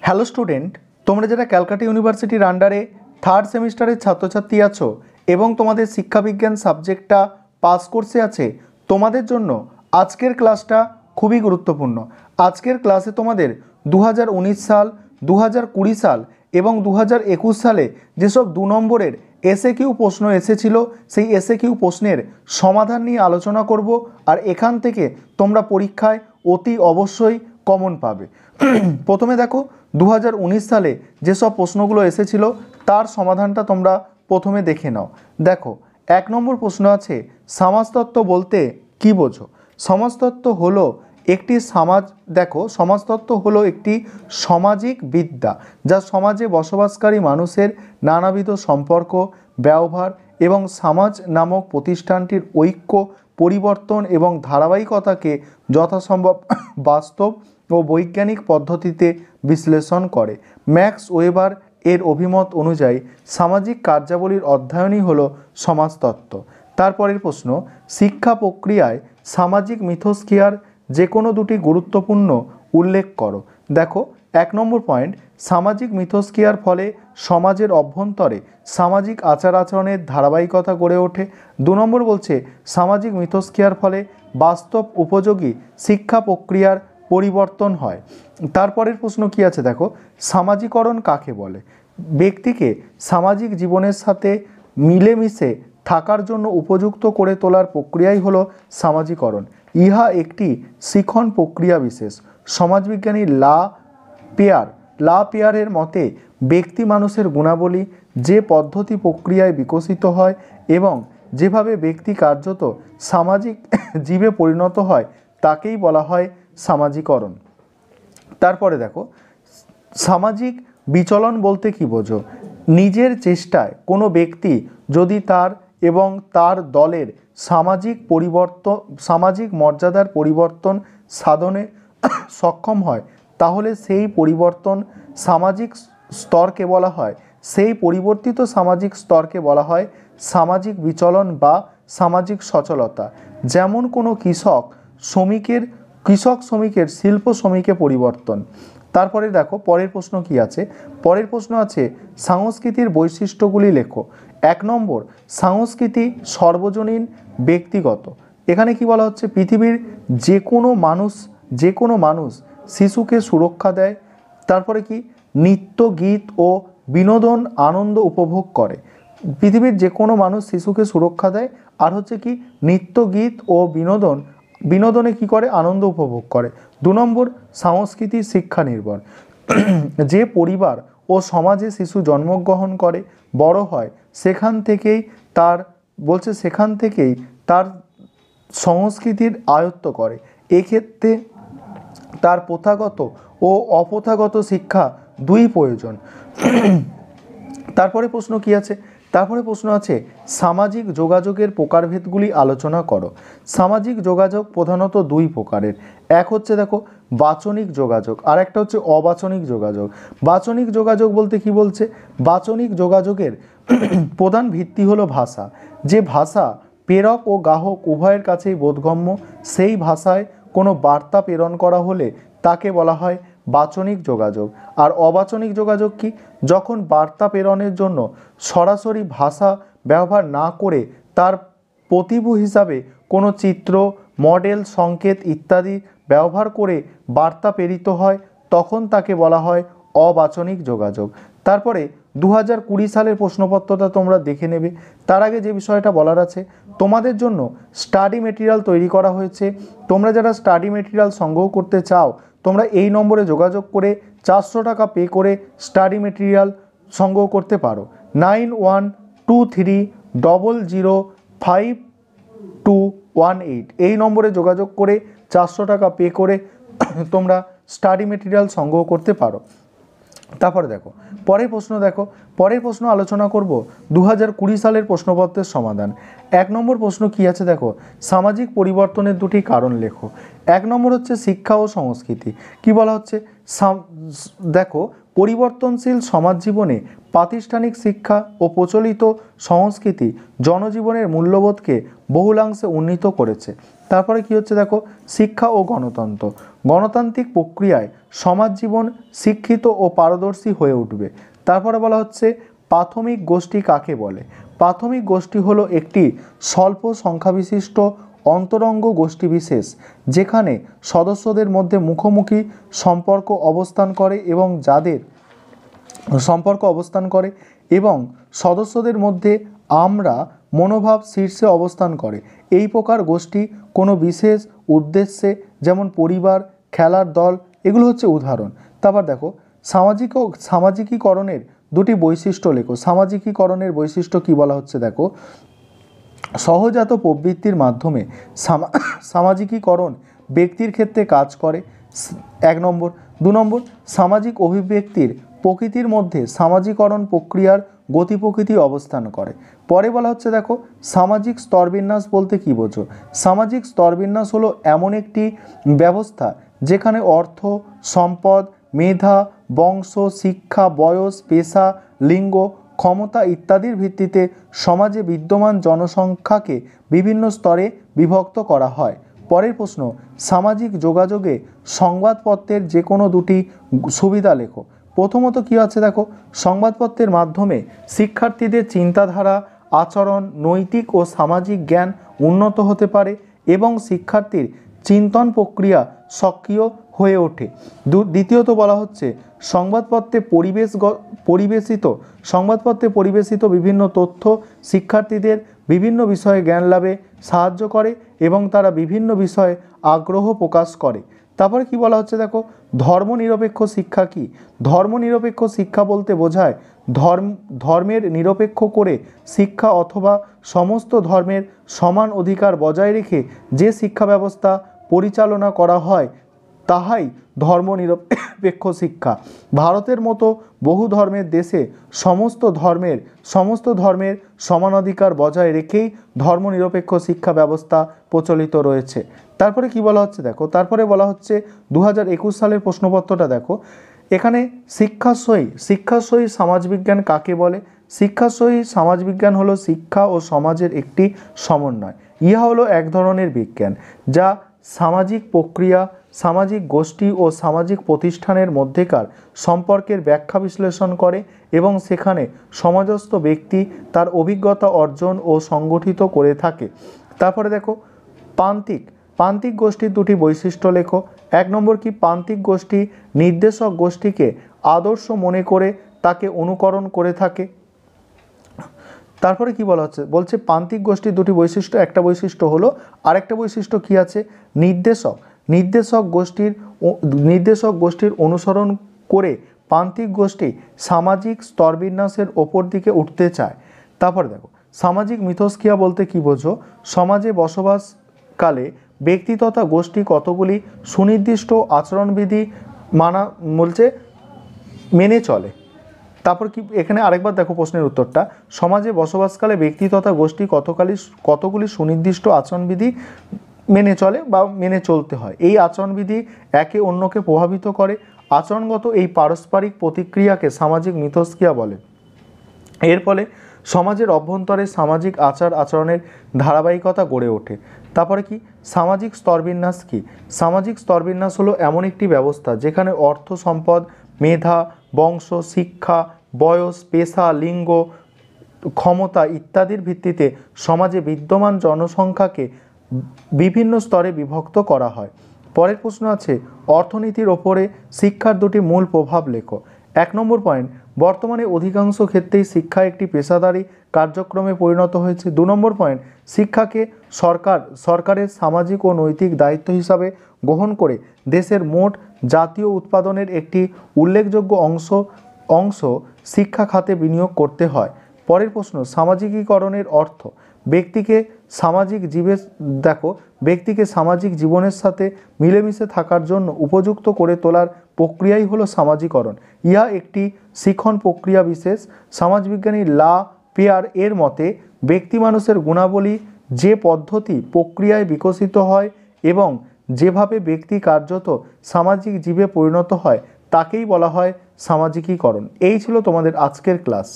Hello student, তোমরা যারা ক্যালকাটা ইউনিভার্সিটির আন্ডারে থার্ড সেমিস্টারের ছাত্রছাত্রী আছো এবং তোমাদের শিক্ষাবিজ্ঞান সাবজেক্টটা পাস কোর্সে আছে, তোমাদের জন্য আজকের ক্লাসটা খুবই গুরুত্বপূর্ণ। আজকের ক্লাসে তোমাদের 2019 সাল, 2020 সাল এবং 2021 সালে যেসব 2 নম্বরের এসএকিউ প্রশ্ন এসেছিল সেই এসএকিউ প্রশ্নের সমাধান নিয়ে আলোচনা করব। আর এখান থেকে তোমরা পরীক্ষায় অতি অবশ্যই কমন পাবে। প্রথমে দেখো 2019 সালে যেসব প্রশ্নগুলো এসেছিল তার সমাধানটা তোমরা প্রথমে দেখে নাও। দেখো 1 নম্বর প্রশ্ন আছে, সমাজতত্ত্ব বলতে কি বোঝো? সমাজতত্ত্ব হলো একটি সমাজতত্ত্ব হলো একটি সামাজিক বিদ্যা যা সমাজে বসবাসকারী মানুষের নানাবিধ সম্পর্ক, ব্যবহার এবং সমাজ নামক প্রতিষ্ঠানটির ঐক্য, পরিবর্তন এবং ধারাবাহিকতাকে যথাসম্ভব বাস্তব ও বৈজ্ঞানিক পদ্ধতিতে বিশ্লেষণ করে। ম্যাক্স ওয়েবার এর অভিমত অনুযায়ী সামাজিক কার্যাবলীর অধ্যয়নই হলো সমাজতত্ত্ব। তারপরের প্রশ্ন, শিক্ষা প্রক্রিয়ায় সামাজিক মিথস্ক্রিয়ার যে কোনো দুটি গুরুত্বপূর্ণ উল্লেখ করো। দেখো 1 নম্বর পয়েন্ট, সামাজিক মিথস্ক্রিয়ার ফলে সমাজের অভ্যন্তরে সামাজিক আচার আচরণের ধারাবাহিকতা গড়ে ওঠে। 2 নম্বর বলছে সামাজিক মিথস্ক্রিয়ার ফলে বাস্তব উপযোগী শিক্ষা প্রক্রিয়ার পরিবর্তন হয়। তারপরের প্রশ্ন কি আছে দেখো, সামাজিকরণ কাকে বলে? ব্যক্তিকে সামাজিক জীবনের সাথে মিলেমিশে থাকার জন্য উপযুক্ত করে তোলার প্রক্রিয়াই হলো সামাজিকরণ। ইহা একটি শিখন প্রক্রিয়া বিশেষ। সমাজবিজ্ঞানী লা পেয়ারের মতে ব্যক্তি মানুষের গুণাবলী যে পদ্ধতি প্রক্রিয়ায় বিকশিত হয় এবং যেভাবে ব্যক্তি কার্যত সামাজিক জীবে পরিণত হয় তাকেই বলা হয় সামাজিকরণ। তারপরে দেখো, সামাজিক বিচলন বলতে কি বোঝো? নিজের চেষ্টায় কোনো ব্যক্তি যদি তার এবং তার দলের সামাজিক মর্যাদার পরিবর্তন সাধনে সক্ষম হয় তাহলে সেই পরিবর্তন সামাজিক স্তরকে বলা হয়, সেই পরিবর্তিত সামাজিক স্তরকে বলা হয় সামাজিক বিচলন বা সামাজিক সচলতা। যেমন কোনো কৃষক শ্রমিকের শিল্প শ্রমিকে পরিবর্তন। তারপরে দেখো পরের প্রশ্ন কি আছে। পরের প্রশ্ন আছে, সংস্কৃতির বৈশিষ্ট্যগুলি লেখো। 1 নম্বর, সংস্কৃতি সর্বজনীন ব্যক্তিগত। এখানে কি বলা হচ্ছে, পৃথিবীর যে কোনো মানুষ শিশুকে সুরক্ষা দেয়। তারপরে কি, নৃত্য, গীত ও বিনোদন আনন্দ উপভোগ করে। পৃথিবীর যে কোনো মানুষ শিশুকে সুরক্ষা দেয়। আর হচ্ছে কি, নৃত্য, গীত ও বিনোদনে কি করে, আনন্দ উপভোগ করে। 2 নম্বর, সংস্কৃতি শিক্ষা নির্ভর। যে পরিবার ও সমাজে শিশু জন্মগ্রহণ করে বড় হয় সেখান থেকেই তার সংস্কৃতির আয়ত্ত করে। এক্ষেত্রে তার প্রথাগত ও অপ্রথাগত শিক্ষা দুই প্রয়োজন। তারপরে প্রশ্ন কি আছে? তারপরে প্রশ্ন আছে, সামাজিক যোগাযোগের প্রকারভেদগুলি আলোচনা করো। সামাজিক যোগাযোগ প্রধানত 2 প্রকারের। এক হচ্ছে দেখো বাচনিক যোগাযোগ, আর একটা হচ্ছে অবাচনিক যোগাযোগ। বাচনিক যোগাযোগ বলতে কি বলছে? বাচনিক যোগাযোগের প্রধান ভিত্তি হলো ভাষা। যে ভাষা প্রেরক ও গ্রাহক উভয়ের কাছেই বোধগম্য, সেই ভাষায় কোনো বার্তা প্রেরণ করা হলে তাকে বলা হয় বাচনিক যোগাযোগ। আর অবাচনিক যোগাযোগ কি? যখন বার্তা প্রেরণের জন্য সরাসরি ভাষা ব্যবহার না করে তার প্রতিভূ হিসাবে কোনো চিত্র, মডেল, সংকেত ইত্যাদি ব্যবহার করে বার্তা প্রেরিত হয় তখন তাকে বলা হয় অবাচনিক যোগাযোগ। তারপরে 2020 সালের প্রশ্নপত্রটা তোমরা দেখে নেবে। তার আগে যে বিষয়টা বলার আছে, তোমাদের জন্য স্টাডি মেটেরিয়াল তৈরি করা হয়েছে। তোমরা যারা স্টাডি মেটেরিয়াল সংগ্রহ করতে চাও তোমরা এই নম্বরে যোগাযোগ করে 400 টাকা পে করে স্টাডি মেটেরিয়াল সংগ্রহ করতে পারো। 9123005218 এই নম্বরে যোগাযোগ করে 400 টাকা পে করে তোমরা স্টাডি মেটেরিয়াল সংগ্রহ করতে পারো। তারপরে দেখো পরের প্রশ্ন আলোচনা করব 2020 সালের প্রশ্নপত্রের সমাধান। 1 নম্বর প্রশ্ন কি আছে দেখো, সামাজিক পরিবর্তনের 2টি কারণ লেখো। 1 নম্বর হচ্ছে শিক্ষা ও সংস্কৃতি। কি বলা হচ্ছে? দেখো পরিবর্তনশীল সমাজ জীবনে প্রাতিষ্ঠানিক শিক্ষা ও প্রচলিত সংস্কৃতি জনজীবনের মূল্যবোধকে বহুলাংশে উন্নীত করেছে। তারপরে কি হচ্ছে দেখো, শিক্ষা ও গণতন্ত্র। গণতান্ত্রিক প্রক্রিয়ায় সমাজ জীবন শিক্ষিত ও পারদর্শী হয়ে উঠবে। তারপরে বলা হচ্ছে প্রাথমিক গোষ্ঠী কাকে বলে। প্রাথমিক গোষ্ঠী হলো একটি স্বল্প সংখ্যাবিশিষ্ট অন্তরঙ্গ গোষ্ঠী বিশেষ যেখানে সদস্যদের মধ্যে মুখোমুখি সম্পর্ক অবস্থান করে এবং সদস্যদের মধ্যে আমরা মনোভাব শীর্ষে অবস্থান করে। এই প্রকার গোষ্ঠী কোনো বিশেষ উদ্দেশ্যে, যেমন পরিবার, খেলার দল, এগুলো হচ্ছে উদাহরণ। তারপর দেখো সামাজিকীকরণের দুটি বৈশিষ্ট্য লেখো। সামাজিকীকরণের বৈশিষ্ট্য কি বলা হচ্ছে দেখো, সহজাত প্রবৃত্তির মাধ্যমে সামাজিকীকরণ ব্যক্তির ক্ষেত্রে কাজ করে। 1 নম্বর। 2 নম্বর, সামাজিক অভিব্যক্তির প্রকৃতির মধ্যে সামাজিকরণ প্রক্রিয়ার গতি প্রকৃতি অবস্থান করে। পরে বলা হচ্ছে দেখো সামাজিক স্তরবিন্যাস বলতে কি বোঝো। সামাজিক স্তরবিন্যাস হলো এমন একটি ব্যবস্থা যেখানে অর্থ, সম্পদ, মেধা, বংশ, শিক্ষা, বয়স, পেশা, লিঙ্গ, ক্ষমতা ইত্যাদির ভিত্তিতে সমাজে বিদ্যমান জনসংখ্যাকে বিভিন্ন স্তরে বিভক্ত করা হয়। পরের প্রশ্ন, সামাজিক যোগাযোগে সংবাদপত্রের যে কোনো দুটি সুবিধা লেখো। প্রথমত কি আছে দেখো, সংবাদপত্রের মাধ্যমে শিক্ষার্থীদের চিন্তাধারা, আচরণ, নৈতিক ও সামাজিক জ্ঞান উন্নত হতে পারে এবং শিক্ষার্থীর চিন্তন প্রক্রিয়া সক্রিয় হয়ে ওঠে। দ্বিতীয়ত বলা হচ্ছে সংবাদপত্রে পরিবেশিত বিভিন্ন তথ্য শিক্ষার্থীদের বিভিন্ন বিষয়ে জ্ঞান লাভে সাহায্য করে এবং তারা বিভিন্ন বিষয়ে আগ্রহ প্রকাশ করে। তারপরে কি বলা হচ্ছে দেখো, ধর্মনিরপেক্ষ শিক্ষা কি। ধর্মনিরপেক্ষ শিক্ষা বলতে বোঝায় ধর্মের নিরপেক্ষ করে শিক্ষা অথবা সমস্ত ধর্মের সমান অধিকার বজায় রেখে যে শিক্ষা ব্যবস্থা পরিচালনা করা হয় তাহাই ধর্মনিরপেক্ষ শিক্ষা। ভারতের মতো বহু ধর্মের দেশে সমস্ত ধর্মের সমানাধিকার বজায় রেখেই ধর্মনিরপেক্ষ শিক্ষা ব্যবস্থা প্রচলিত রয়েছে। তারপরে কি বলা হচ্ছে দেখো, তারপরে বলা হচ্ছে 2021 সালের প্রশ্নপত্রটা দেখো। এখানে শিক্ষাসই সমাজবিজ্ঞান কাকে বলে। শিক্ষাসই সমাজবিজ্ঞান হলো শিক্ষা ও সমাজের একটি সমন্বয়। ইহা হলো এক ধরনের বিজ্ঞান যা সামাজিক প্রক্রিয়া, সামাজিক গোষ্ঠী ও সামাজিক প্রতিষ্ঠানের মধ্যেকার সম্পর্কের ব্যাখ্যা বিশ্লেষণ করে এবং সেখানে সমাজস্থ ব্যক্তি তার অভিজ্ঞতা অর্জন ও সংগঠিত করে থাকে। তারপরে দেখো প্রান্তিক গোষ্ঠীর দুটি বৈশিষ্ট্য লেখো। 1 নম্বর কি, প্রান্তিক গোষ্ঠী নির্দেশক গোষ্ঠীকে আদর্শ মনে করে তাকে অনুকরণ করে থাকে। তারপরে কি বলা হচ্ছে, বলছে প্রান্তিক গোষ্ঠীর দুটি বৈশিষ্ট্য, একটা বৈশিষ্ট্য হলো, আরেকটা বৈশিষ্ট্য কি আছে, নির্দেশক গোষ্ঠীর অনুসরণ করে প্রান্তিক গোষ্ঠী সামাজিক স্তরবিন্যাসের ওপর দিকে উঠতে চায়। তারপরে দেখো সামাজিক মিথস্ক্রিয়া বলতে কি বোঝো। সমাজে বসবাসকালে ব্যক্তি তথা গোষ্ঠী কতগুলি সুনির্দিষ্ট আচরণবিধি মেনে চলে। তারপর কি এখানে আরেকবার দেখো প্রশ্নের উত্তরটা, সমাজে বসবাসকালে ব্যক্তি তথা গোষ্ঠী কতগুলি সুনির্দিষ্ট আচরণবিধি মেনে চলে বা মেনে চলতে হয়। এই আচরণবিধি একে অন্যকে প্রভাবিত করে। আচরণগত এই পারস্পরিক প্রতিক্রিয়াকে সামাজিক মিথস্ক্রিয়া বলে। এর ফলে সমাজের অভ্যন্তরে সামাজিক আচরণের ধারাবাহিকতা গড়ে ওঠে। তারপরে কি সামাজিক স্তরবিন্যাস কি। সামাজিক স্তরবিন্যাস হলো এমন একটি ব্যবস্থা যেখানে অর্থ, সম্পদ, মেধা, বংশ, শিক্ষা, বয়স, পেশা, লিঙ্গ, ক্ষমতা ইত্যাদির ভিত্তিতে সমাজে বিদ্যমান জনসংখ্যাকে বিভিন্ন স্তরে বিভক্ত করা হয়। পরের প্রশ্ন আছে, অর্থনীতির ওপরে শিক্ষার দুটি মূল প্রভাব লেখো। 1 নম্বর পয়েন্ট, বর্তমানে অধিকাংশ ক্ষেত্রেই শিক্ষা একটি পেশাদারী কার্যক্রমে পরিণত হয়েছে। 2 নম্বর পয়েন্ট, শিক্ষাকে সরকারের সামাজিক ও নৈতিক দায়িত্ব হিসাবে গ্রহণ করে দেশের মোট জাতীয় উৎপাদনের একটি উল্লেখযোগ্য অংশ শিক্ষা খাতে বিনিয়োগ করতে হয়। পরের প্রশ্ন, সামাজিকীকরণের অর্থ। ব্যক্তিকে সামাজিক জীবনের সাথে মিলেমিশে থাকার জন্য উপযুক্ত করে তোলার প্রক্রিয়াই হলো সামাজিকরণ। ইহা একটি শিখন প্রক্রিয়া বিশেষ। সমাজবিজ্ঞানী লা পেয়ার এর মতে ব্যক্তি মানুষের গুণাবলী যে পদ্ধতি প্রক্রিয়ায় বিকশিত হয় এবং যেভাবে ব্যক্তি কার্যত সামাজিক জীবে পরিণত হয় তাকেই বলা হয় সামাজিকীকরণ। এই ছিল তোমাদের আজকের ক্লাস।